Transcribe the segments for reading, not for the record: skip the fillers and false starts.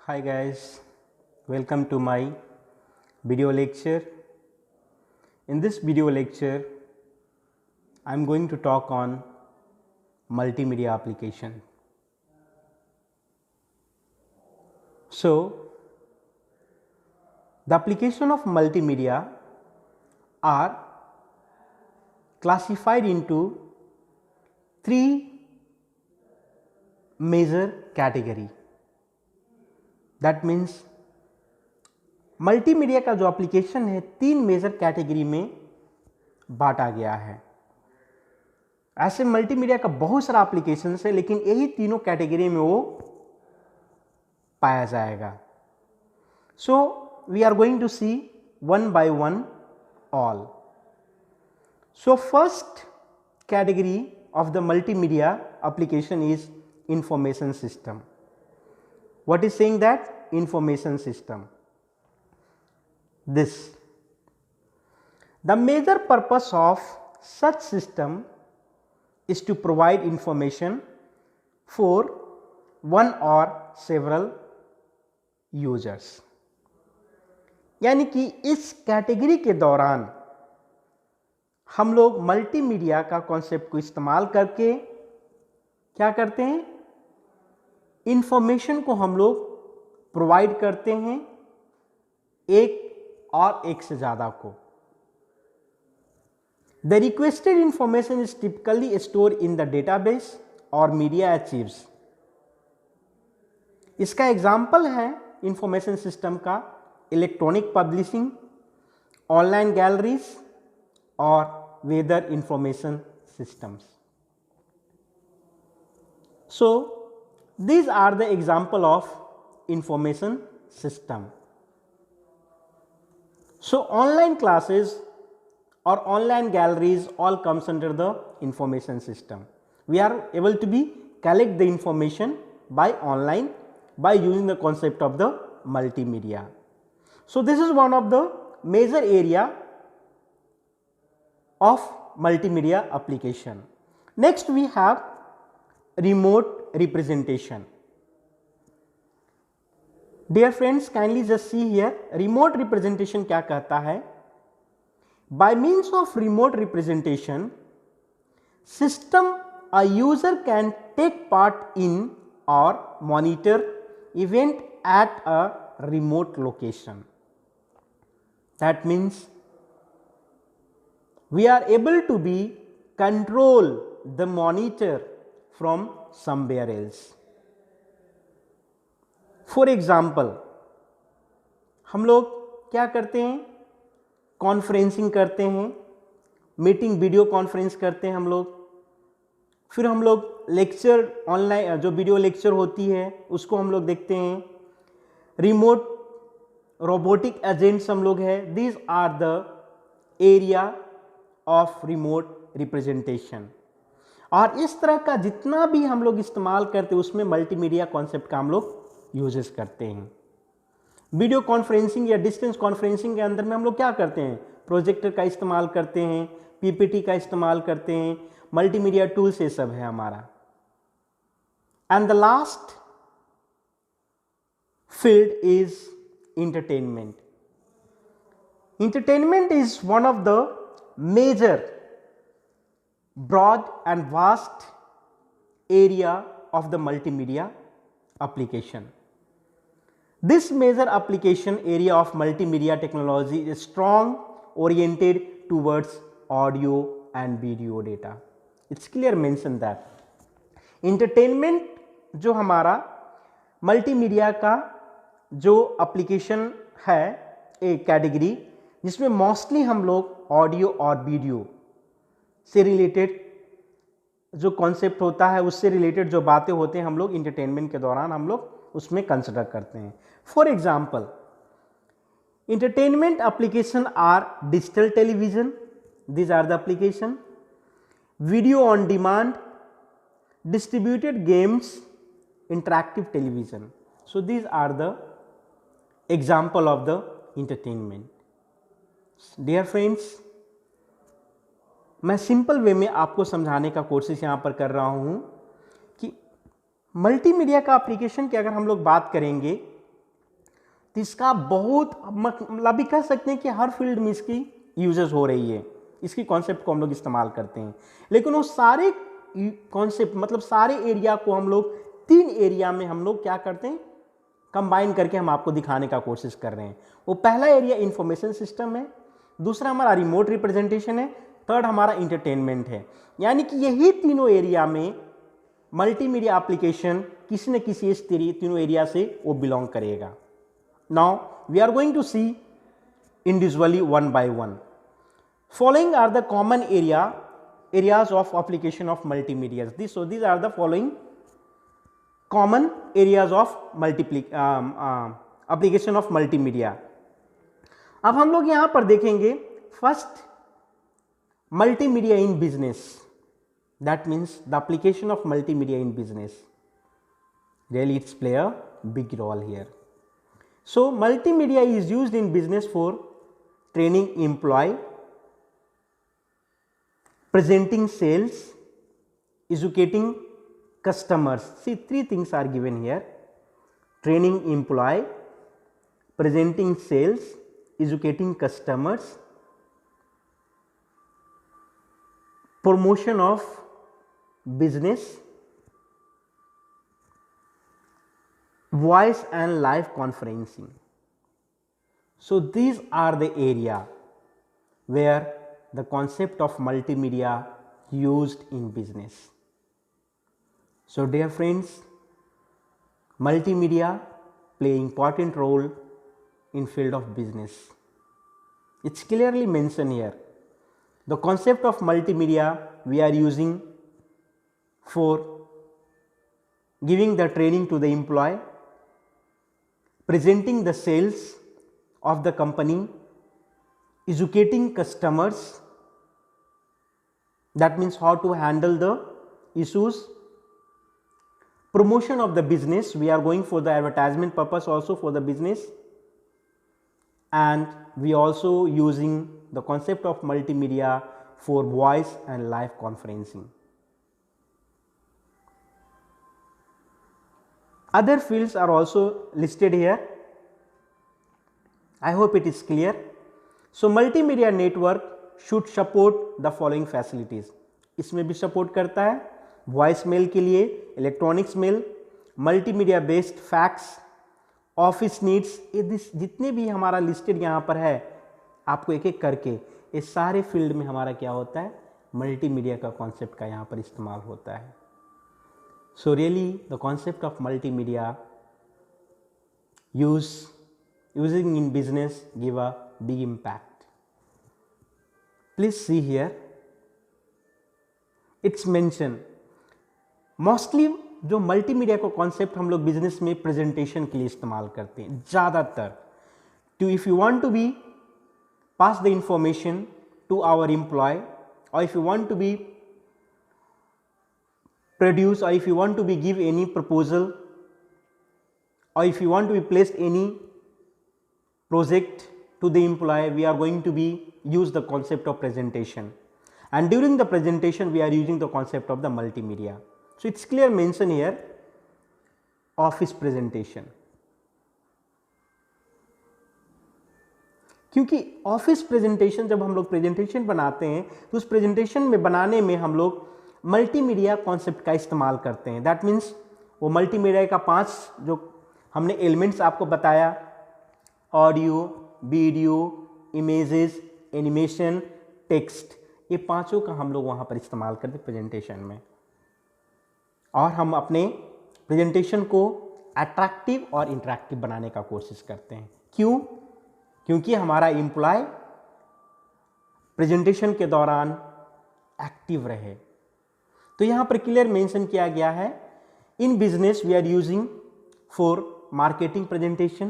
Hi guys, welcome to my video lecture. In this video lecture, I am going to talk on multimedia application. So, the application of multimedia are classified into three major category. That means multimedia का जो application है तीन major category में बांटा गया है। ऐसे multimedia का बहुत सारा एप्लीकेशन है, लेकिन यही तीनों कैटेगरी में वो पाया जाएगा। So we are going to see one by one all. So first category of the multimedia application is information system. What is saying that? Information system. This. The major purpose of such system is to provide information for one or several users. यानी कि इस category के दौरान हम लोग multimedia का concept को इस्तेमाल करके क्या करते हैं, इंफॉर्मेशन को हम लोग प्रोवाइड करते हैं एक और एक से ज़्यादा को. The requested information is typically store in the database और मीडिया अचीव्स. इसका एग्जाम्पल है इंफॉर्मेशन सिस्टम का इलेक्ट्रॉनिक पब्लिशिंग, ऑनलाइन गैलरीज और weather information systems. So these are the example of information system. So online classes or online galleries all comes under the information system. We are able to be collect the information by online by using the concept of the multimedia. So this is one of the major area of multimedia application. Next we have remote representation. Dear friends, kindly just see here remote representation क्या कहता है. By means of remote representation system, a user can take part in or monitor event at a remote location. That means we are able to be control the monitor from somewhere else. For example, हम लोग क्या करते हैं, conferencing करते हैं, meeting video conference करते हैं हम लोग, फिर हम लोग लेक्चर ऑनलाइन जो वीडियो लेक्चर होती है उसको हम लोग देखते हैं, रिमोट रोबोटिक एजेंट्स हम लोग हैं. These are the area of remote representation. और इस तरह का जितना भी हम लोग इस्तेमाल करते हैं उसमें मल्टीमीडिया कॉन्सेप्ट का हम लोग यूजेस करते हैं. वीडियो कॉन्फ्रेंसिंग या डिस्टेंस कॉन्फ्रेंसिंग के अंदर में हम लोग क्या करते हैं, प्रोजेक्टर का इस्तेमाल करते हैं, पीपीटी का इस्तेमाल करते हैं, मल्टीमीडिया टूल्स ये सब है हमारा. And the last field is entertainment. Entertainment is one of the major broad and vast area of the multimedia application. This major application area of multimedia technology is strong oriented towards audio and video data. It's clear mention that entertainment जो हमारा multimedia का जो application है एक category जिसमें mostly हम लोग audio और वीडियो से रिलेटेड जो कॉन्सेप्ट होता है उससे रिलेटेड जो बातें होते हैं हम लोग इंटरटेनमेंट के दौरान हम लोग उसमें कंसिडर करते हैं. For example, entertainment application are digital television, these are the application, video on demand, distributed games, interactive television. So these are the example of the entertainment. Dear friends, मैं सिंपल वे में आपको समझाने का कोशिश यहाँ पर कर रहा हूँ कि मल्टीमीडिया का एप्लीकेशन की अगर हम लोग बात करेंगे तो इसका बहुत मतलब भी कह सकते हैं कि हर फील्ड में इसकी यूजेस हो रही है, इसकी कॉन्सेप्ट को हम लोग इस्तेमाल करते हैं। लेकिन वो सारे कॉन्सेप्ट मतलब सारे एरिया को हम लोग 3 एरिया में हम लोग क्या करते हैं, कंबाइन करके हम आपको दिखाने का कोशिश कर रहे हैं। वो पहला एरिया इंफॉर्मेशन सिस्टम है, दूसरा हमारा रिमोट रिप्रेजेंटेशन है, थर्ड हमारा इंटरटेनमेंट है। यानी कि यही तीनों एरिया में मल्टीमीडिया एप्लीकेशन किसी न किसी इस तीनों एरिया से वो बिलोंग करेगा। Now we are going to see individually one by one. Following are the common areas of application of multimedia. These are the following common areas of application of multimedia. अब हम लोग यहां पर देखेंगे first multimedia in business. That means the application of multimedia in business. Really it's play a big role here. So multimedia is used in business for training employee, presenting sales, educating customers. See, 3 things are given here: training employee, presenting sales, educating customers, promotion of business, voice and live conferencing. So these are the area where the concept of multimedia used in business. So dear friends, multimedia play important role in field of business. It's clearly mentioned here. The concept of multimedia we are using for giving the training to the employee, presenting the sales of the company, educating customers, that means how to handle the issues, promotion of the business, we are going for the advertisement purpose also for the business, and we also using the concept of multimedia for voice and live conferencing. Other fields are also listed here. I hope it is clear. So multimedia network should support the following facilities. इसमें भी support करता है voice mail के लिए, electronics mail, multimedia based fax, office needs, ये जितने भी हमारा लिस्टेड यहाँ पर है आपको एक एक करके ये सारे फील्ड में हमारा क्या होता है, मल्टीमीडिया का कॉन्सेप्ट का यहाँ पर इस्तेमाल होता है. So really the concept of multimedia using in business give a big impact. Please see here, it's mentioned mostly जो मल्टीमीडिया को कॉन्सेप्ट हम लोग बिजनेस में प्रेजेंटेशन के लिए इस्तेमाल करते हैं ज़्यादातर. To if you want to be pass the information to our employ, और if you want to be produce, और if you want to be give any proposal, or if you want to be placed any project to the employee, we are going to be use the concept of presentation, and during the presentation we are using the concept of the multimedia. So it's clear mention here office presentation, क्योंकि office presentation जब हम लोग presentation बनाते हैं तो उस presentation में बनाने में हम लोग मल्टीमीडिया कॉन्सेप्ट का इस्तेमाल करते हैं. दैट मीन्स वो मल्टीमीडिया का 5 जो हमने एलिमेंट्स आपको बताया, audio, video, images, animation, text, ये पांचों का हम लोग वहाँ पर इस्तेमाल करते हैं प्रेजेंटेशन में, और हम अपने प्रेजेंटेशन को अट्रैक्टिव और इंटरैक्टिव बनाने का कोशिश करते हैं. क्यों? क्योंकि हमारा एम्प्लॉय प्रेजेंटेशन के दौरान एक्टिव रहे. तो यहाँ पर क्लियर मेंशन किया गया है, in business we are using for marketing presentation,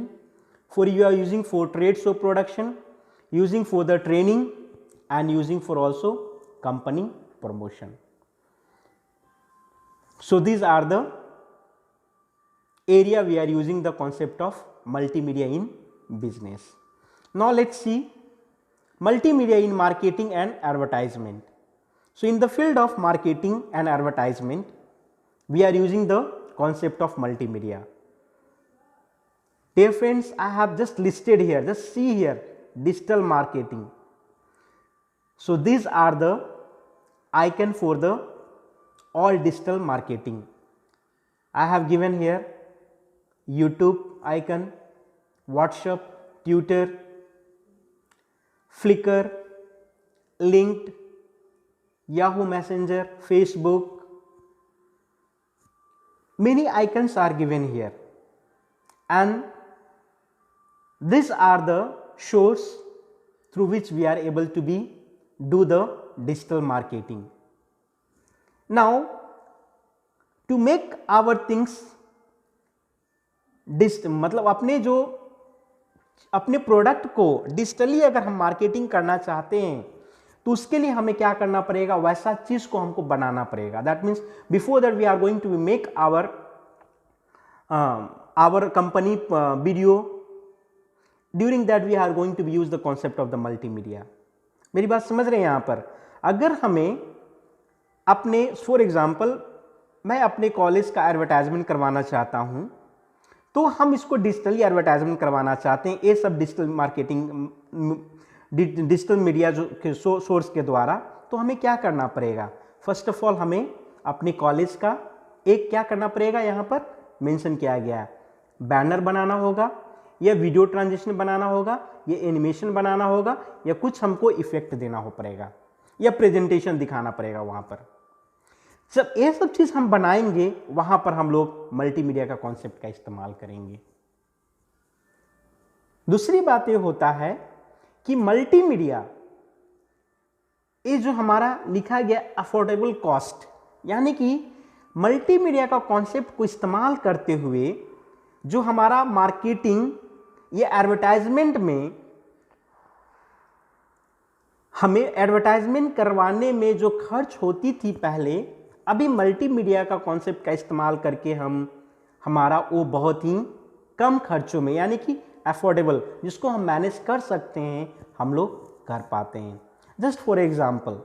for you are using for trade show production, using for the training, and using for also company promotion. So these are the area we are using the concept of multimedia in business. Now let's see multimedia in marketing and advertisement. So in the field of marketing and advertisement we are using the concept of multimedia. Dear friends, I have just listed here, just see here, digital marketing. So these are the icon for the all digital marketing. I have given here YouTube icon, WhatsApp, Twitter, Flickr, LinkedIn, Yahoo Messenger, Facebook. Many icons are given here, and these are the sources through which we are able to do the digital marketing. Now, to make our things मतलब अपने product को digitally अगर हम marketing करना चाहते हैं तो उसके लिए हमें क्या करना पड़ेगा, वैसा चीज को हमको बनाना पड़ेगा. That means before that we are going to make our company video, during that we are going to use the concept of the multimedia. मेरी बात समझ रहे हैं यहां पर? अगर हमें अपने फॉर एग्जाम्पल मैं अपने कॉलेज का एडवर्टाइजमेंट करवाना चाहता हूं, तो हम इसको डिजिटली एडवर्टाइजमेंट करवाना चाहते हैं, ये सब डिजिटल मार्केटिंग, डिजिटल मीडिया जो सोर्स के द्वारा. तो हमें क्या करना पड़ेगा? फर्स्ट ऑफ ऑल हमें अपने कॉलेज का एक क्या करना पड़ेगा, यहाँ पर मेंशन किया गया है, बैनर बनाना होगा, या वीडियो ट्रांजिशन बनाना होगा, या एनिमेशन बनाना होगा, या कुछ हमको इफेक्ट देना हो पड़ेगा, या प्रेजेंटेशन दिखाना पड़ेगा. वहाँ पर जब ये सब चीज़ हम बनाएंगे, वहाँ पर हम लोग मल्टीमीडिया का कॉन्सेप्ट का इस्तेमाल करेंगे. दूसरी बात ये होता है कि मल्टीमीडिया ये जो हमारा लिखा गया अफोर्डेबल कॉस्ट, यानी कि मल्टीमीडिया का कॉन्सेप्ट को इस्तेमाल करते हुए जो हमारा मार्केटिंग या एडवर्टाइजमेंट में हमें एडवर्टाइजमेंट करवाने में जो खर्च होती थी पहले, अभी मल्टीमीडिया का कॉन्सेप्ट का इस्तेमाल करके हमारा वो बहुत ही कम खर्चों में, यानी कि अफोर्डेबल, जिसको हम मैनेज कर सकते हैं, हम लोग कर पाते हैं. जस्ट फॉर एग्जांपल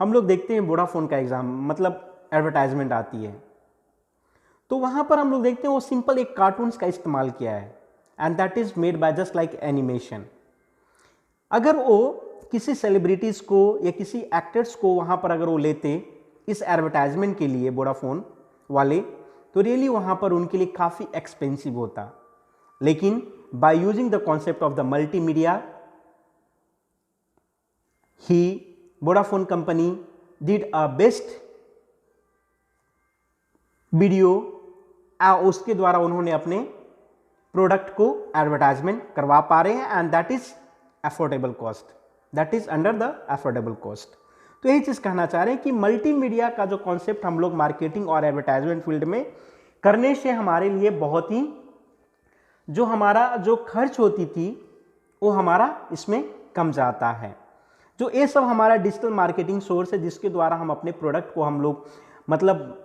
हम लोग देखते हैं वोडाफोन का मतलब एडवर्टाइजमेंट आती है, तो वहाँ पर हम लोग देखते हैं वो सिंपल एक कार्टून्स का इस्तेमाल किया है, and that is made by just like animation. अगर वो किसी सेलिब्रिटीज़ को या किसी एक्टर्स को वहाँ पर अगर वो लेते इस एडवर्टाइजमेंट के लिए वोडाफोन वाले, तो रियली वहाँ पर उनके लिए काफ़ी एक्सपेंसिव होता. लेकिन bye using the concept of the multimedia, he Vodafone company did a best video, उसके द्वारा उन्होंने अपने प्रोडक्ट को एडवर्टाइजमेंट करवा पा रहे हैं, and that is affordable cost, that is under the affordable cost. तो यही चीज़ कहना चाह रहे हैं कि मल्टीमीडिया का जो कॉन्सेप्ट हम लोग मार्केटिंग और एडवर्टाइजमेंट फील्ड में करने से हमारे लिए बहुत ही जो हमारा जो खर्च होती थी वो हमारा इसमें कम जाता है. जो ये सब हमारा डिजिटल मार्केटिंग सोर्स है, जिसके द्वारा हम अपने प्रोडक्ट को हम लोग मतलब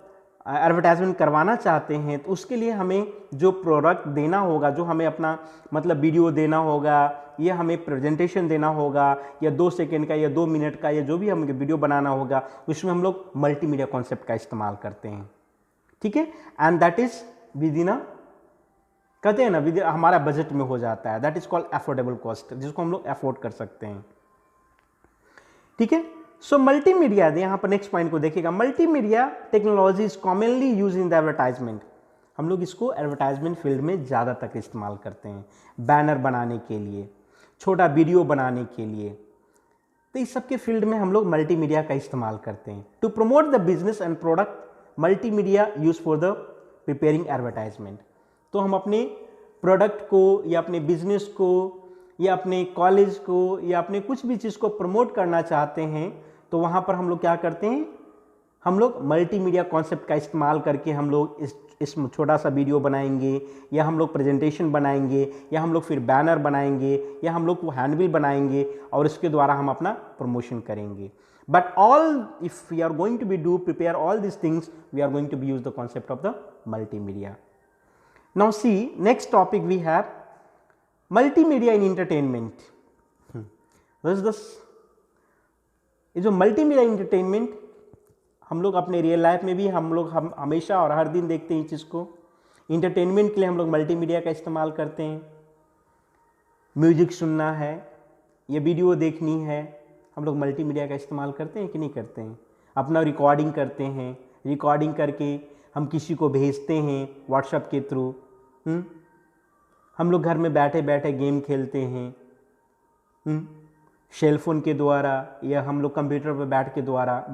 एडवर्टाइजमेंट करवाना चाहते हैं, तो उसके लिए हमें जो प्रोडक्ट देना होगा, जो हमें अपना मतलब वीडियो देना होगा, या हमें प्रेजेंटेशन देना होगा, या 2 सेकंड का या 2 मिनट का, या जो भी हमें वीडियो बनाना होगा, उसमें हम लोग मल्टीमीडिया कॉन्सेप्ट का इस्तेमाल करते हैं. ठीक है, and that is with in कहते हैं ना, हमारा बजट में हो जाता है. That is called affordable cost, जिसको हम लोग अफोर्ड कर सकते हैं. ठीक है, सो मल्टीमीडिया, यहाँ पर नेक्स्ट पॉइंट को देखिएगा. Multimedia technology is commonly use in the advertisement. हम लोग इसको एडवर्टाइजमेंट फील्ड में ज़्यादातर इस्तेमाल करते हैं, बैनर बनाने के लिए, छोटा वीडियो बनाने के लिए. तो इस सब के फील्ड में हम लोग मल्टीमीडिया का इस्तेमाल करते हैं. To promote the business and product, multimedia use for the preparing advertisement. तो हम अपने प्रोडक्ट को या अपने बिजनेस को या अपने कॉलेज को या अपने कुछ भी चीज़ को प्रमोट करना चाहते हैं, तो वहाँ पर हम लोग क्या करते हैं, हम लोग मल्टीमीडिया कॉन्सेप्ट का इस्तेमाल करके हम लोग इस छोटा सा वीडियो बनाएंगे, या हम लोग प्रेजेंटेशन बनाएंगे, या हम लोग फिर बैनर बनाएंगे, या हम लोग वो हैंडबिल बनाएंगे, और इसके द्वारा हम अपना प्रमोशन करेंगे. But all if we are going to be do prepare all this things, we are going to be use the concept of the multimedia. Now see next topic we have multimedia in entertainment. ये जो multimedia entertainment हम लोग अपने real life में भी हम हमेशा और हर दिन देखते हैं इस चीज़ को. इंटरटेनमेंट के लिए हम लोग मल्टीमीडिया का इस्तेमाल करते हैं। म्यूजिक सुनना है या वीडियो देखनी है, हम लोग मल्टीमीडिया का इस्तेमाल करते हैं कि नहीं करते हैं। अपना रिकॉर्डिंग करते हैं, रिकॉर्डिंग करके हम किसी को भेजते हैं व्हाट्सएप के थ्रू। हम लोग घर में बैठे बैठे गेम खेलते हैं सेलफोन के द्वारा, या हम लोग कंप्यूटर पर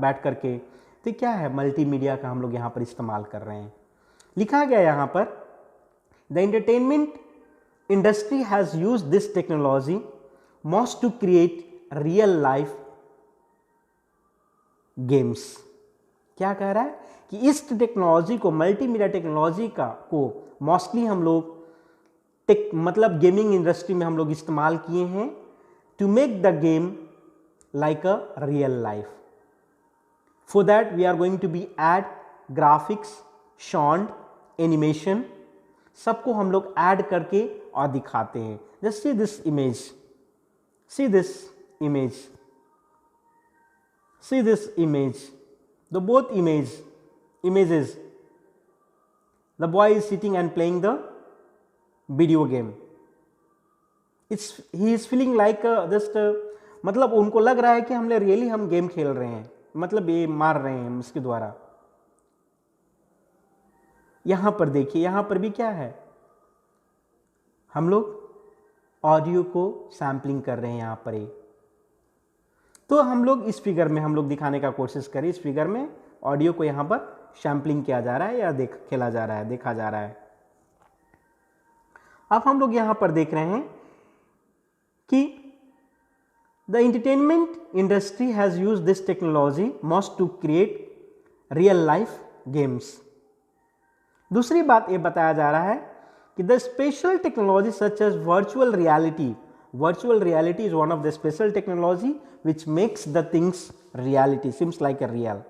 बैठ करके। तो क्या है, मल्टीमीडिया का हम लोग यहाँ पर इस्तेमाल कर रहे हैं। लिखा गया यहाँ पर, the entertainment industry has use this technology most to create real life games. क्या कह रहा है कि इस टेक्नोलॉजी को, मल्टीमीडिया टेक्नोलॉजी को मोस्टली हम लोग मतलब गेमिंग इंडस्ट्री में हम लोग इस्तेमाल किए हैं to make the game like a real life. For that we are going to be add graphics, sound, animation, सबको हम लोग ऐड करके और दिखाते हैं। Just see this image, see this image, see this image, the both images, the boy is sitting and playing the video game. He is feeling like just मतलब उनको लग रहा है कि हमने रियली हम गेम खेल रहे हैं, मतलब ये मार रहे हैं इसके द्वारा। यहां पर देखिए, यहां पर भी क्या है, हम लोग ऑडियो को सैम्पलिंग कर रहे हैं यहां पर। तो हम लोग इस फिगर में हम लोग दिखाने का कोशिश करें, इस फिगर में ऑडियो को यहाँ पर सैम्पलिंग किया जा रहा है या खेला जा रहा है, देखा जा रहा है। अब हम लोग यहाँ पर देख रहे हैं कि the entertainment industry has used this technology most to create real life games. दूसरी बात ये बताया जा रहा है कि the special technology such as virtual reality, virtual reality is one of the special technology which makes the things reality, seems like a real,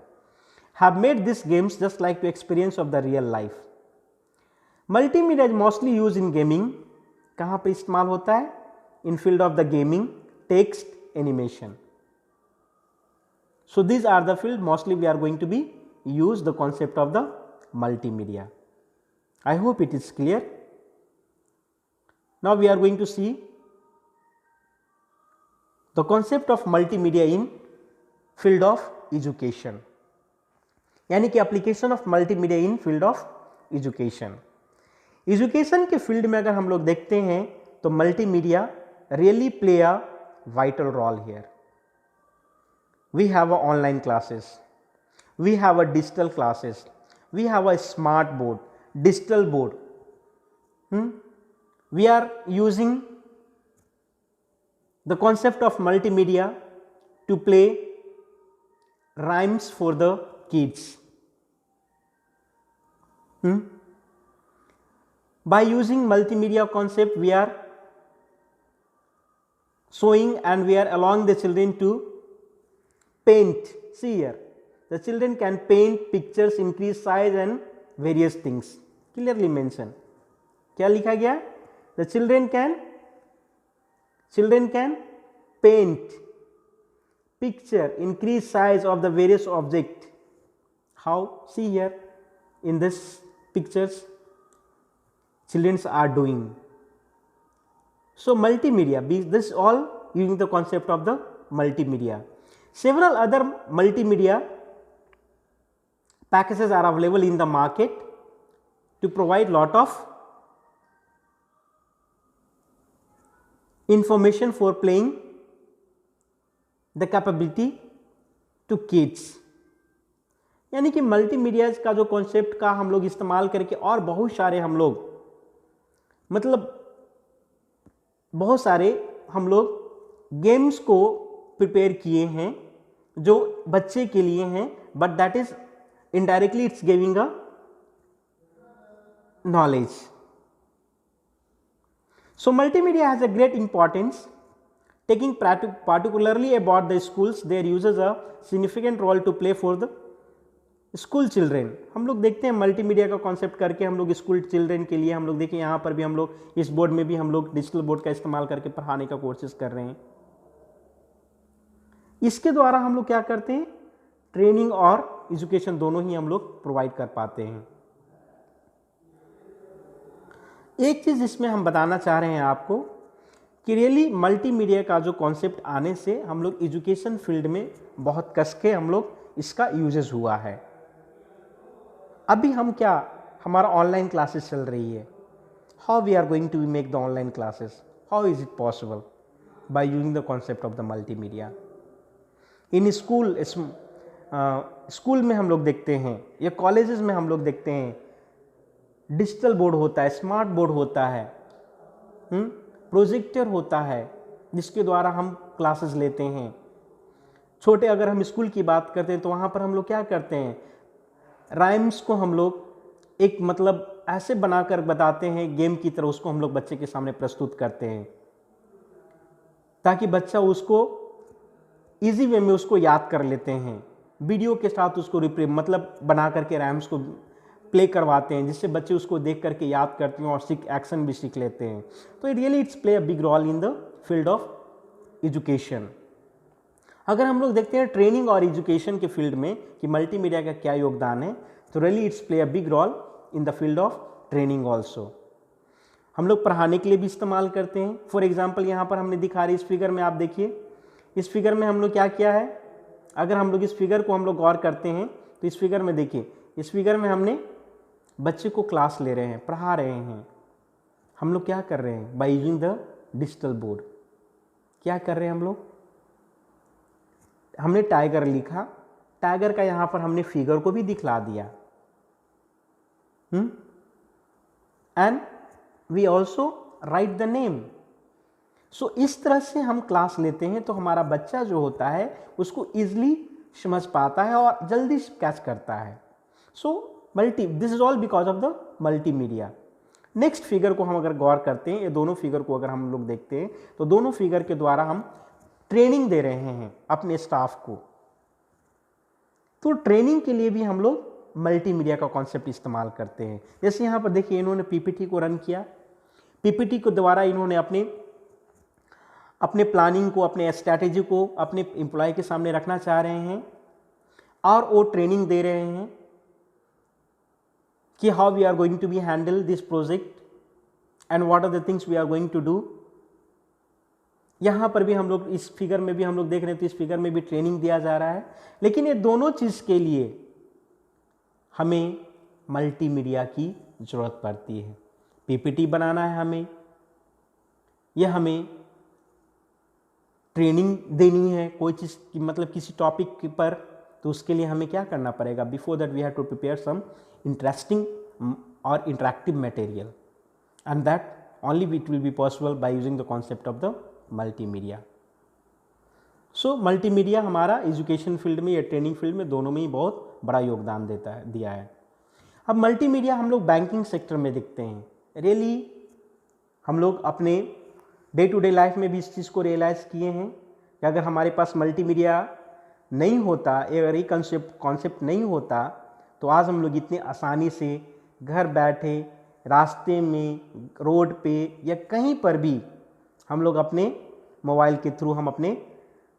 have made these games just like to experience of the real life. Multimedia is mostly used in gaming. कहाँ पे इस्तेमाल होता है? In field of the gaming, text, animation. So these are the field mostly we are going to be use the concept of the multimedia. I hope it is clear. Now we are going to see the concept of multimedia in field of education, यानी कि application of multimedia in field of education. Education के field में अगर हम लोग देखते हैं तो multimedia really play a vital role here. We have a online classes, we have a digital classes, we have a smart board, digital board. We are using the concept of multimedia to play rhymes for the kids. By using multimedia concept, we are showing and we are allowing the children to paint. See here, the children can paint pictures, increase size and various things. Clearly mentioned. क्या लिखा गया? The children can paint picture, increase size of the various object. How? See here in this pictures children are doing. So multimedia, this all using the concept of the multimedia. Several other multimedia packages are available in the market to provide lot of information for playing the capability to kids. यानी कि multimedia का जो concept का हम लोग इस्तेमाल करके और बहुत सारे हम लोग मतलब बहुत सारे हम लोग गेम्स को प्रिपेयर किए हैं जो बच्चे के लिए हैं, but that is indirectly it's giving a knowledge. So multimedia has a great importance, taking particularly about the schools. There uses a significant role to play for the school children. हम लोग देखते हैं मल्टीमीडिया का concept करके हम लोग school children के लिए हम लोग देखें यहाँ पर भी हम लोग इस बोर्ड में भी हम लोग डिजिटल बोर्ड का इस्तेमाल करके पढ़ाने का कोशिश कर रहे हैं. इसके द्वारा हम लोग क्या करते हैं, ट्रेनिंग और एजुकेशन दोनों ही हम लोग प्रोवाइड कर पाते हैं. एक चीज़ इसमें हम बताना चाह रहे हैं आपको कि रियली मल्टीमीडिया का जो कॉन्सेप्ट आने से हम लोग एजुकेशन फील्ड में बहुत कस के हम लोग इसका यूजेस हुआ है। अभी हम क्या, हमारा ऑनलाइन क्लासेस चल रही है। How we are going to make the online classes, how is it possible? By using the concept of the multimedia. इन स्कूल में हम लोग देखते हैं या कॉलेजेस में हम लोग देखते हैं, डिजिटल बोर्ड होता है, स्मार्ट बोर्ड होता है, प्रोजेक्टर होता है, जिसके द्वारा हम क्लासेस लेते हैं। छोटे अगर हम स्कूल की बात करते हैं तो वहाँ पर हम लोग क्या करते हैं, राइम्स को हम लोग एक मतलब ऐसे बनाकर बताते हैं, गेम की तरह उसको हम लोग बच्चे के सामने प्रस्तुत करते हैं, ताकि बच्चा उसको इजी वे में उसको याद कर लेते हैं। वीडियो के साथ उसको मतलब बना करके राइम्स को प्ले करवाते हैं, जिससे बच्चे उसको देख करके याद करते हैं और एक्शन भी सीख लेते हैं। तो really it's play a big role in the field of education. अगर हम लोग देखते हैं ट्रेनिंग और एजुकेशन के फील्ड में कि मल्टीमीडिया का क्या योगदान है, तो really it's play a big role in the field of training also. हम लोग पढ़ाने के लिए भी इस्तेमाल करते हैं। फॉर एग्जाम्पल यहाँ पर हमने दिखा रही इस फिगर में, आप देखिए इस फिगर में हम लोग क्या किया है। अगर हम लोग इस फिगर को हम लोग गौर करते हैं तो इस फिगर में देखिए, इस फिगर में हमने बच्चे को क्लास ले रहे हैं, पढ़ा रहे हैं। हम लोग क्या कर रहे हैं, bye using the digital board क्या कर रहे हैं हम लोग, हमने टाइगर लिखा, टाइगर का यहाँ पर हमने फिगर को भी दिखला दिया, and we also write the name. So इस तरह से हम क्लास लेते हैं तो हमारा बच्चा जो होता है उसको इजिली समझ पाता है और जल्दी कैच करता है। So this is all because of the multimedia. Next figure को हम अगर गौर करते हैं, ये दोनों फिगर को अगर हम लोग देखते हैं तो दोनों फिगर के द्वारा हम ट्रेनिंग दे रहे हैं अपने स्टाफ को। तो ट्रेनिंग के लिए भी हम लोग मल्टीमीडिया का कॉन्सेप्ट इस्तेमाल करते हैं। जैसे यहाँ पर देखिए इन्होंने पीपीटी को रन किया, पीपीटी के द्वारा इन्होंने अपने प्लानिंग को, अपने स्ट्रैटेजी को अपने एम्प्लॉय के सामने रखना चाह रहे हैं और वो ट्रेनिंग दे रहे हैं कि how we are going to be handle this project and what are the things we are going to do. यहाँ पर भी हम लोग इस फिगर में भी हम लोग देख रहे हैं तो इस फिगर में भी ट्रेनिंग दिया जा रहा है। लेकिन ये दोनों चीज़ के लिए हमें मल्टीमीडिया की ज़रूरत पड़ती है। पीपीटी बनाना है हमें, यह हमें ट्रेनिंग देनी है कोई चीज़ की, मतलब किसी टॉपिक पर, तो उसके लिए हमें क्या करना पड़ेगा, before that we have to prepare some interesting और interactive material, and that only it will be possible by using the concept of the multimedia. So multimedia हमारा एजुकेशन फील्ड में या ट्रेनिंग फील्ड में दोनों में ही बहुत बड़ा योगदान दिया है। अब मल्टीमीडिया हम लोग बैंकिंग सेक्टर में देखते हैं। रियली हम लोग अपने डे टू डे लाइफ में भी इस चीज़ को रियलाइज़ किए हैं कि अगर हमारे पास मल्टीमीडिया नहीं होता, अगर ये कॉन्सेप्ट नहीं होता, तो आज हम लोग इतने आसानी से घर बैठे, रास्ते में, रोड पे या कहीं पर भी हम लोग अपने मोबाइल के थ्रू हम अपने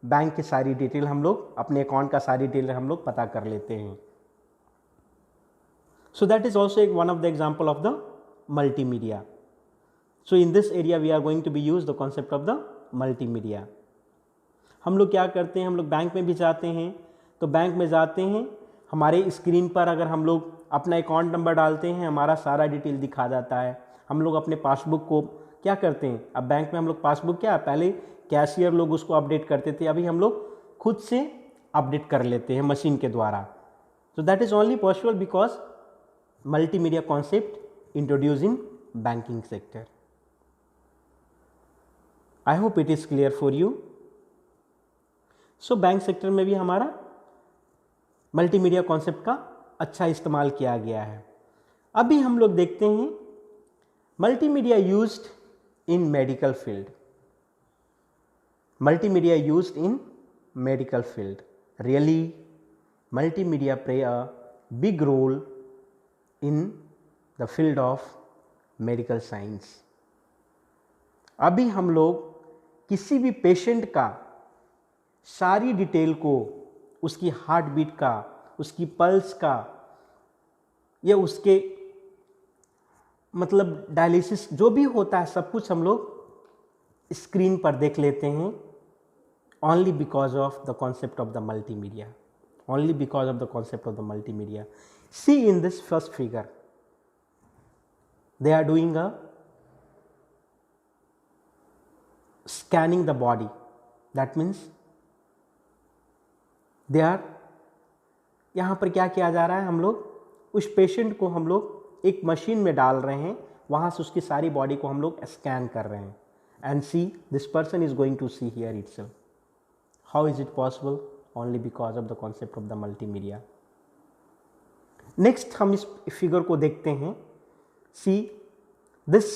बैंक की सारी डिटेल, हम लोग अपने अकाउंट का सारी डिटेल हम लोग पता कर लेते हैं। सो दैट इज ऑल्सो एक one of the example of the multimedia. So in this area we are going to be use the concept of the multimedia. हम लोग क्या करते हैं, हम लोग बैंक में भी जाते हैं, तो बैंक में जाते हैं, हमारे स्क्रीन पर अगर हम लोग अपना अकाउंट नंबर डालते हैं, हमारा सारा डिटेल दिखा जाता है। हम लोग अपने पासबुक को क्या करते हैं, अब बैंक में हम लोग पासबुक क्या, पहले कैशियर लोग उसको अपडेट करते थे, अभी हम लोग खुद से अपडेट कर लेते हैं मशीन के द्वारा। So that is only possible because multimedia concept introduced in banking sector. I hope it is clear for you. So bank sector में भी हमारा मल्टीमीडिया कॉन्सेप्ट का अच्छा इस्तेमाल किया गया है। अभी हम लोग देखते हैं multimedia used in medical field. Multimedia used in medical field. Really, multimedia play a big role in the field of medical science. अभी हम लोग किसी भी पेशेंट का सारी डिटेल को, उसकी हार्ट बीट का, उसकी पल्स का, या उसके मतलब डायलिसिस जो भी होता है सब कुछ हम लोग स्क्रीन पर देख लेते हैं, only because of the concept of the multimedia, only because of the concept of the multimedia. See in this first figure, they are doing a scanning the body, that means they are, यहाँ पर क्या किया जा रहा है, हम लोग उस पेशेंट को हम लोग एक मशीन में डाल रहे हैं, वहाँ से उसकी सारी बॉडी को हम लोग स्कैन कर रहे हैं, and see this person is going to see here itself. How is it possible? Only because of the concept of the multimedia. Next हम इस फिगर को देखते हैं. See this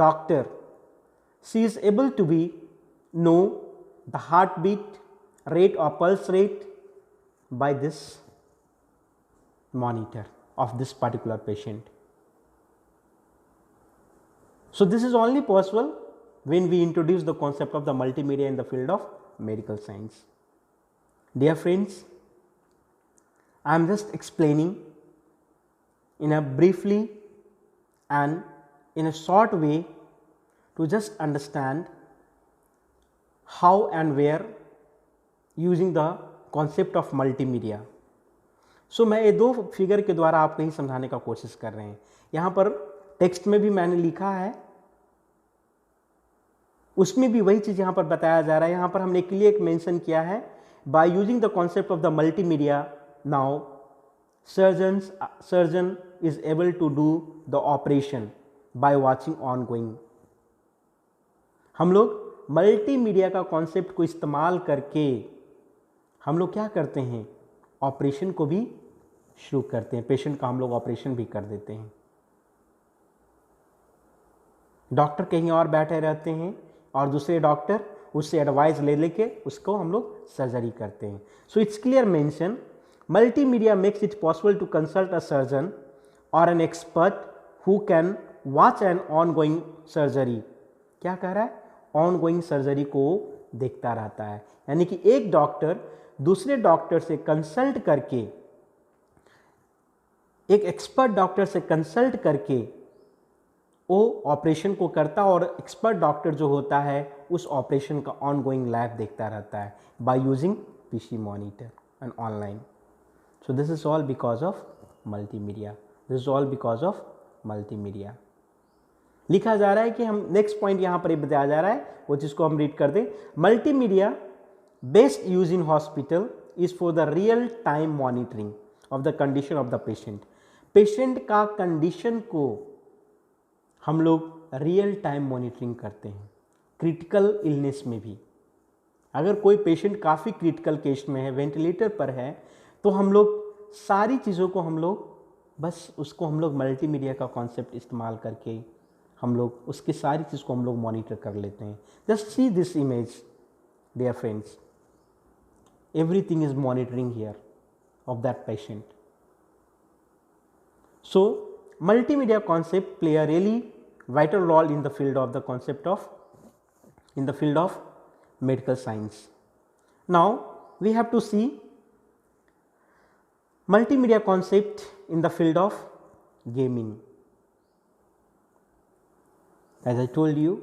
doctor, she is able to be know the heartbeat rate or pulse rate by this monitor of this particular patient. So this is only possible when we introduce the concept of the multimedia in the field of medical science. Dear friends, I am just explaining in a briefly and in a short way to just understand how and where using the concept of multimedia. So मैं ये दो figure के द्वारा आपको ही समझाने का कोशिश कर रहे हैं. यहाँ पर टेक्स्ट में भी मैंने लिखा है, उसमें भी वही चीज़ यहाँ पर बताया जा रहा है. यहाँ पर हमने क्लियर मेंशन किया है, by using the concept of the multimedia now surgeon is able to do the operation by watching on going. हम लोग मल्टीमीडिया का कॉन्सेप्ट को इस्तेमाल करके हम लोग क्या करते हैं, ऑपरेशन को भी शुरू करते हैं, पेशेंट का हम लोग ऑपरेशन भी कर देते हैं. डॉक्टर कहीं और बैठे रहते हैं और दूसरे डॉक्टर उससे एडवाइस ले लेके उसको हम लोग सर्जरी करते हैं. So it's clear mention multimedia makes it possible to consult a surgeon और an expert who can watch an ongoing surgery. क्या कह रहा है, ऑन गोइंग सर्जरी को देखता रहता है. यानी कि एक डॉक्टर दूसरे डॉक्टर से कंसल्ट करके, एक एक्सपर्ट डॉक्टर से कंसल्ट करके वो ऑपरेशन को करता, और एक्सपर्ट डॉक्टर जो होता है उस ऑपरेशन का ऑन गोइंग लाइव देखता रहता है by using PC monitor and online. So this is all because of multimedia, this is all because of multimedia. लिखा जा रहा है कि हम नेक्स्ट पॉइंट यहाँ पर बताया जा रहा है, वो जिसको हम रीड कर दें. Multimedia best use in hospital is for the real time monitoring of the condition of the patient. Patient का कंडीशन को हम लोग रियल टाइम मॉनिटरिंग करते हैं. क्रिटिकल इलनेस में भी अगर कोई पेशेंट काफ़ी क्रिटिकल केस में है, वेंटिलेटर पर है, तो हम लोग सारी चीज़ों को हम लोग बस उसको हम लोग मल्टीमीडिया का कॉन्सेप्ट इस्तेमाल करके हम लोग उसकी सारी चीज़ को हम लोग मॉनिटर कर लेते हैं. Just see this image dear friends, everything is monitoring here of that patient. So multimedia concept play a really vital role in the field of the concept of medical science. Now we have to see multimedia concept in the field of gaming. As I told you,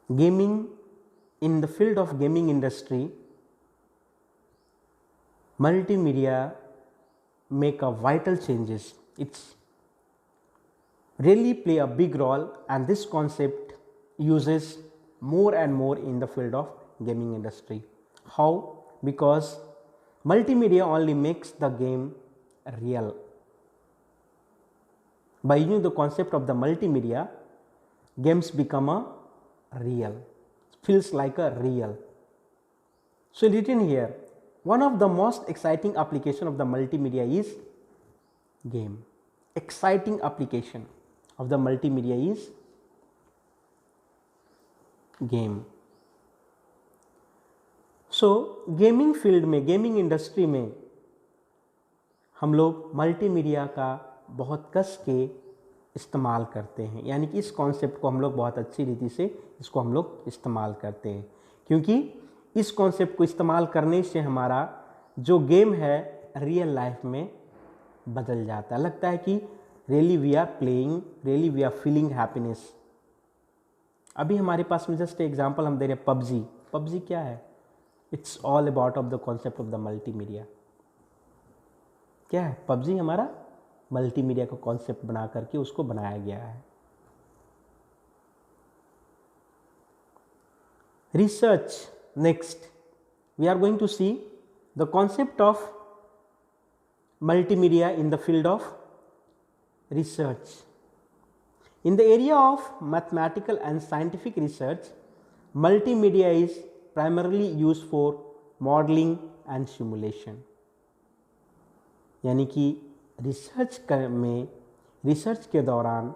gaming, in the field of gaming industry, multimedia make a vital changes. It's really play a big role, and this concept uses more and more in the field of gaming industry. How? Because multimedia only makes the game real. By using the concept of the multimedia, games become a real, feels like a real. So written here, one of the most exciting application of the multimedia is game. Exciting application of the multimedia is game. So gaming field में, gaming industry में हम लोग multimedia का बहुत कस के इस्तेमाल करते हैं. यानी कि इस कॉन्सेप्ट को हम लोग बहुत अच्छी रीति से इसको हम लोग इस्तेमाल करते हैं, क्योंकि इस कॉन्सेप्ट को इस्तेमाल करने से हमारा जो गेम है रियल लाइफ में बदल जाता है. लगता है कि really we are playing, really we are feeling happiness. अभी हमारे पास में जस्ट एग्जांपल हम दे रहे हैं पबजी। पबजी क्या है? It's all about of the concept of the multimedia. क्या है पबजी? हमारा मल्टीमीडिया का कॉन्सेप्ट बना करके उसको बनाया गया है। Research, next we are going to see the concept of multimedia in the field of research. In the area of mathematical and scientific research, multimedia is primarily used for modeling and simulation. यानी कि research के दौरान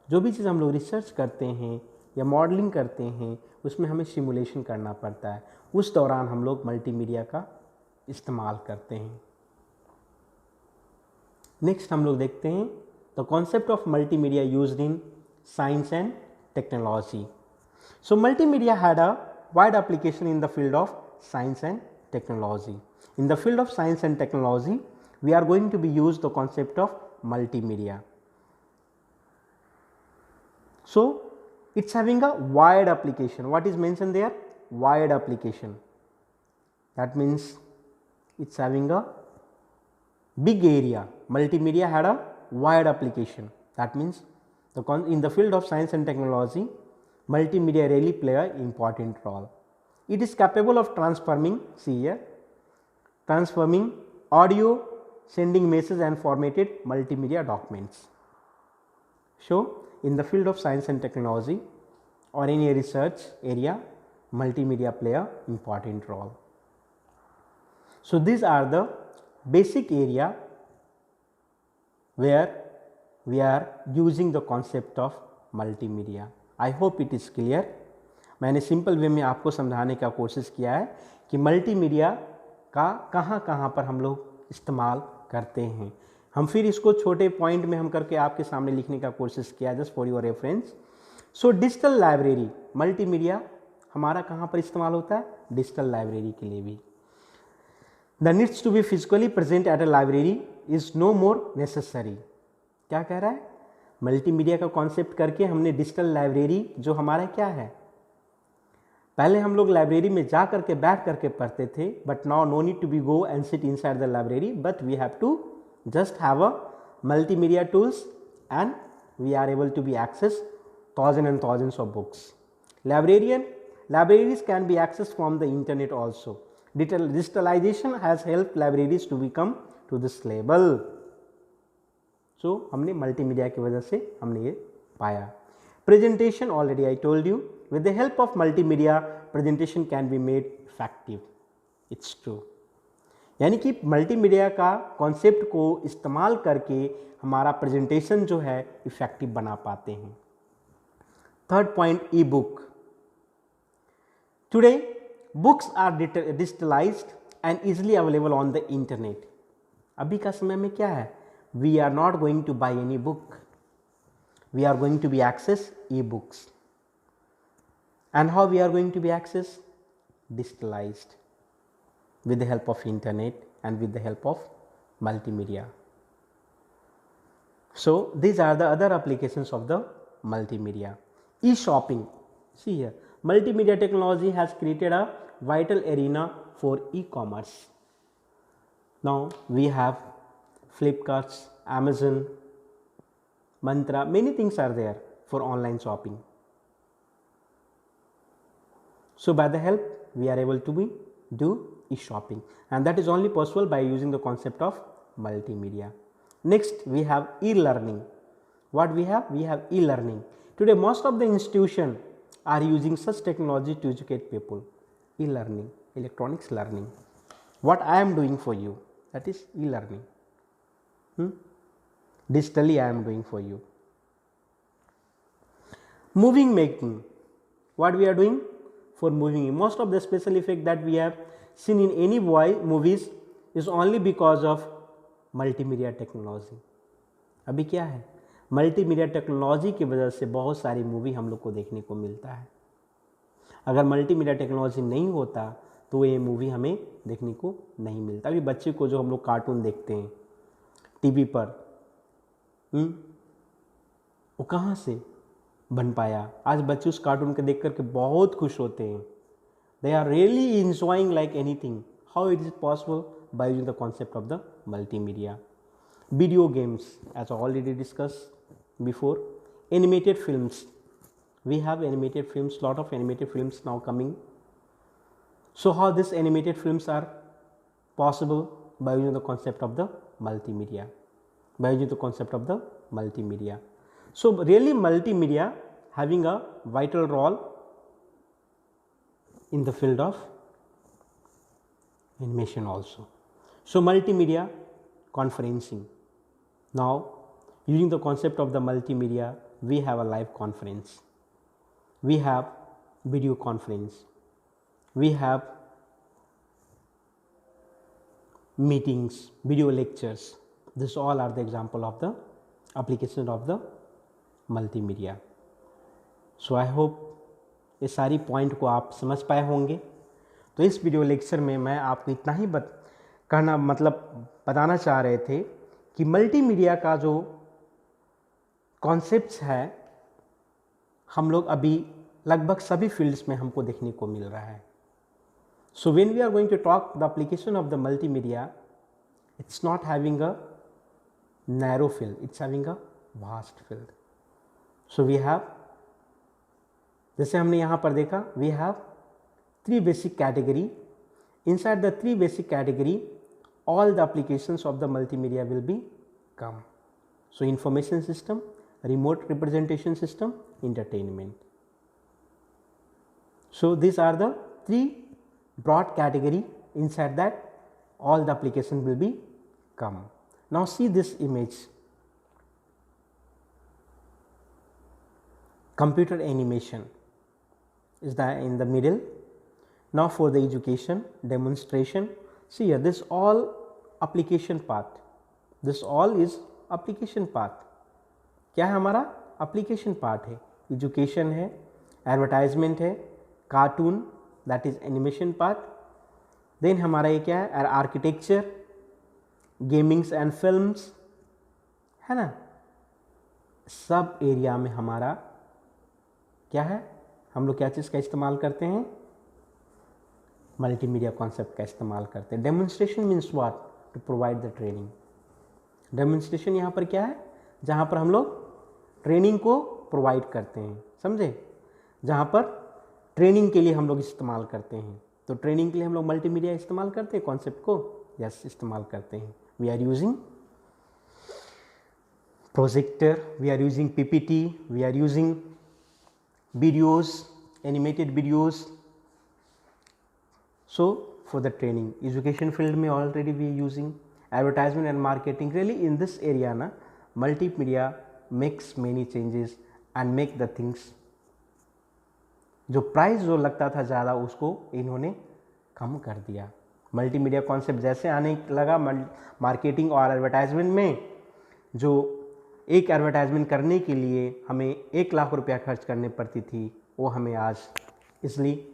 जो भी चीज़ हम लोग research करते हैं या मॉडलिंग करते हैं उसमें हमें सिमुलेशन करना पड़ता है, उस दौरान हम लोग मल्टीमीडिया का इस्तेमाल करते हैं। नेक्स्ट हम लोग देखते हैं the concept of multimedia used in science and technology. So multimedia had a wide application in the field of science and technology. In the field of science and technology we are going to be use the concept of multimedia. So it's having a wide application. What is mentioned there? Wide application. That means it's having a big area. Multimedia had a wide application. That means in the field of science and technology, multimedia really play an important role. It is capable of transforming, see here, transforming audio, sending messages and formatted multimedia documents. So in the field of science and technology or any research area, multimedia play an important role. So these are the basic area where we are using the concept of multimedia. I hope it is clear. मैंने simple way में आपको समझाने का कोशिश किया है कि multimedia का कहाँ कहाँ पर हम लोग इस्तेमाल करते हैं। हम फिर इसको छोटे पॉइंट में हम करके आपके सामने लिखने का कोशिश किया just for your reference. So digital library, multimedia हमारा कहाँ पर इस्तेमाल होता है? डिजिटल लाइब्रेरी के लिए भी। The needs to be physically present at a library is no more necessary. क्या कह रहा है? मल्टीमीडिया का कॉन्सेप्ट करके हमने डिजिटल लाइब्रेरी जो हमारा क्या है, पहले हम लोग लाइब्रेरी में जा करके बैठ करके पढ़ते थे, but now no need to be go and sit inside the library, but we have to just have a multimedia tools and we are able to be access thousands and thousands of books. Libraries can be accessed from the internet also. Digitalization has helped libraries to become to this level. So हमने multimedia की वजह से हमने ये पाया। Presentation, already I told you, with the help of multimedia presentation can be made effective. It's true. यानी कि multimedia का कॉन्सेप्ट को इस्तेमाल करके हमारा प्रेजेंटेशन जो है इफेक्टिव बना पाते हैं। Third point, e book. Today books are digitalized and easily available on the internet. अभी का समय में क्या है? We are not going to buy any book, we are going to be access e books. And how we are going to be access? Digitalized with the help of internet and with the help of multimedia. So these are the other applications of the multimedia. E-shopping, see here, multimedia technology has created a vital arena for e-commerce. Now we have Flipkart, Amazon, Mantra, many things are there for online shopping. So by the help we are able to do e-shopping, and that is only possible by using the concept of multimedia. Next we have e-learning. What we have? We have e-learning. Today most of the institutions are using such technology to educate people. E-learning, electronics learning. What I am doing for you, that is e-learning. Digitally I am doing for you. Moving making. What we are doing for moving? Most of the special effect that we have seen in any movies is only because of multimedia technology. अभी क्या है? Multimedia technology की वजह से बहुत सारी movie हम लोग को देखने को मिलता है। अगर मल्टीमीडिया टेक्नोलॉजी नहीं होता तो ये मूवी हमें देखने को नहीं मिलता। अभी बच्चे को जो हम लोग कार्टून देखते हैं टीवी पर, वो कहाँ से बन पाया? आज बच्चे उस कार्टून को देख करके बहुत खुश होते हैं. They are really enjoying like anything. How it is possible? By using the concept of the multimedia. Video games, as I already discussed before. Animated films. We have animated films, lot of animated films now coming. So how these animated films are possible? By using the concept of the multimedia. By using the concept of the multimedia. So really multimedia having a vital role in the field of animation also. So multimedia conferencing. Now using the concept of the multimedia, we have a live conference, we have video conference, we have meetings, video lectures. This all are the example of the application of the multimedia. So I hope ये सारी point को आप समझ पाए होंगे. तो इस video lecture में मैं आपको इतना ही बताना चाह रहे थे कि मल्टीमीडिया का जो कॉन्सेप्ट्स है हम लोग अभी लगभग सभी फील्ड्स में हमको देखने को मिल रहा है. So when we are going to talk the application of the multimedia, it's not having a narrow field, it's having a vast field. So we have, जैसे हमने यहाँ पर देखा, we have 3 basic category. Inside the 3 basic category all the applications of the multimedia will be come. So information system, remote representation system, entertainment. So these are the 3 broad category. Inside that all the application will be come. Now see this image, computer animation is in the middle. Now for the education demonstration, see here, this all application path, this all is application path. क्या है हमारा? application part है. education है, advertisement है, cartoon that is animation part. then हमारा ये क्या है? architecture, gamings and films, है ना. सब एरिया में हमारा क्या है? हम लोग क्या चीज़ का इस्तेमाल करते हैं? मल्टीमीडिया कॉन्सेप्ट का इस्तेमाल करते हैं. Demonstration means what? To provide the training. Demonstration यहाँ पर क्या है? जहाँ पर हम लोग ट्रेनिंग को प्रोवाइड करते हैं, समझे? जहाँ पर ट्रेनिंग के लिए हम लोग इस्तेमाल करते हैं. तो ट्रेनिंग के लिए हम लोग मल्टीमीडिया इस्तेमाल करते हैं कॉन्सेप्ट को. यस, इस्तेमाल करते हैं. We are using projector, we are using PPT, we are using videos, animated videos. So for the training, education field में already we using advertisement and marketing. Really in this area ना multimedia makes many changes and make the things, जो price जो लगता था ज़्यादा उसको इन्होंने कम कर दिया. मल्टीमीडिया कॉन्सेप्ट जैसे आने लगा मार्केटिंग और एडवर्टाइजमेंट में, जो एक एडवर्टाइजमेंट करने के लिए हमें 1 लाख रुपया खर्च करने पड़ती थी, वो हमें आज इसलिए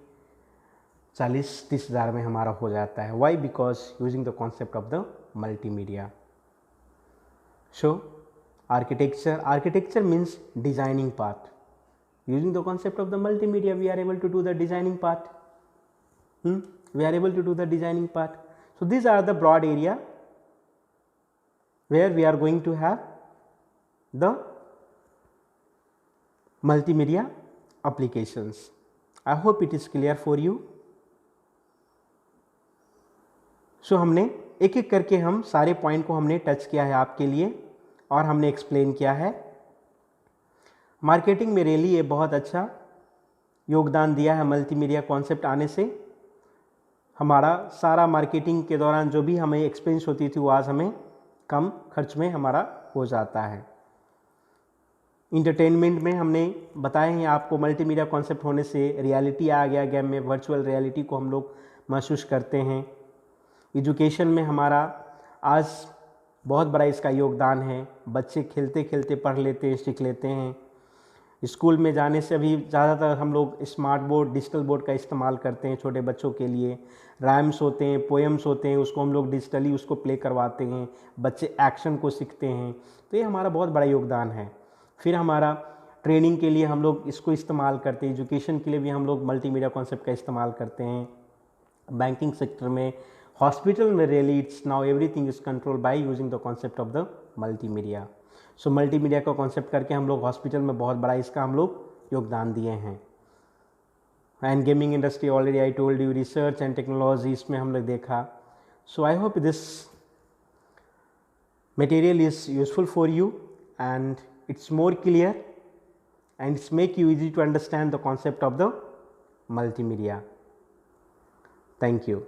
40-30 हज़ार में हमारा हो जाता है. Why? Because using the concept of the multimedia. So architecture means designing part. Using the concept of the multimedia we are able to do the designing part. We are able to do the designing part. So this are the broad area where we are going to have the multimedia applications. I hope it is clear for you. So हमने एक एक करके हम सारे point को हमने touch किया है आपके लिए और हमने एक्सप्लेन किया है. मार्केटिंग में रियली ये बहुत अच्छा योगदान दिया है मल्टीमीडिया कॉन्सेप्ट आने से. हमारा सारा मार्केटिंग के दौरान जो भी हमें एक्सपेंस होती थी वो आज हमें कम खर्च में हमारा हो जाता है. इंटरटेनमेंट में हमने बताए हैं आपको, मल्टीमीडिया कॉन्सेप्ट होने से रियलिटी आ गया गेम में, वर्चुअल रियलिटी को हम लोग महसूस करते हैं. एजुकेशन में हमारा आज बहुत बड़ा इसका योगदान है. बच्चे खेलते खेलते पढ़ लेते हैं, सीख लेते हैं. स्कूल में जाने से अभी ज़्यादातर हम लोग स्मार्ट बोर्ड, डिजिटल बोर्ड का इस्तेमाल करते हैं छोटे बच्चों के लिए. राइम्स होते हैं, पोएम्स होते हैं, उसको हम लोग डिजिटली उसको प्ले करवाते हैं, बच्चे एक्शन को सीखते हैं. तो ये हमारा बहुत बड़ा योगदान है. फिर हमारा ट्रेनिंग के लिए हम लोग इसको इस्तेमाल करते हैं, एजुकेशन के लिए भी हम लोग मल्टीमीडिया कॉन्सेप्ट का इस्तेमाल करते हैं, बैंकिंग सेक्टर में, हॉस्पिटल में, really it's now everything is control by using the concept of the multimedia. So multimedia का कॉन्सेप्ट करके हम लोग हॉस्पिटल में बहुत बड़ा इसका हम लोग योगदान दिए हैं। And gaming industry already I told you, research and technology इसमें हम लोग देखा। So I hope this material is useful for you and it's more clear and it's make you easy to understand the concept of the multimedia. Thank you.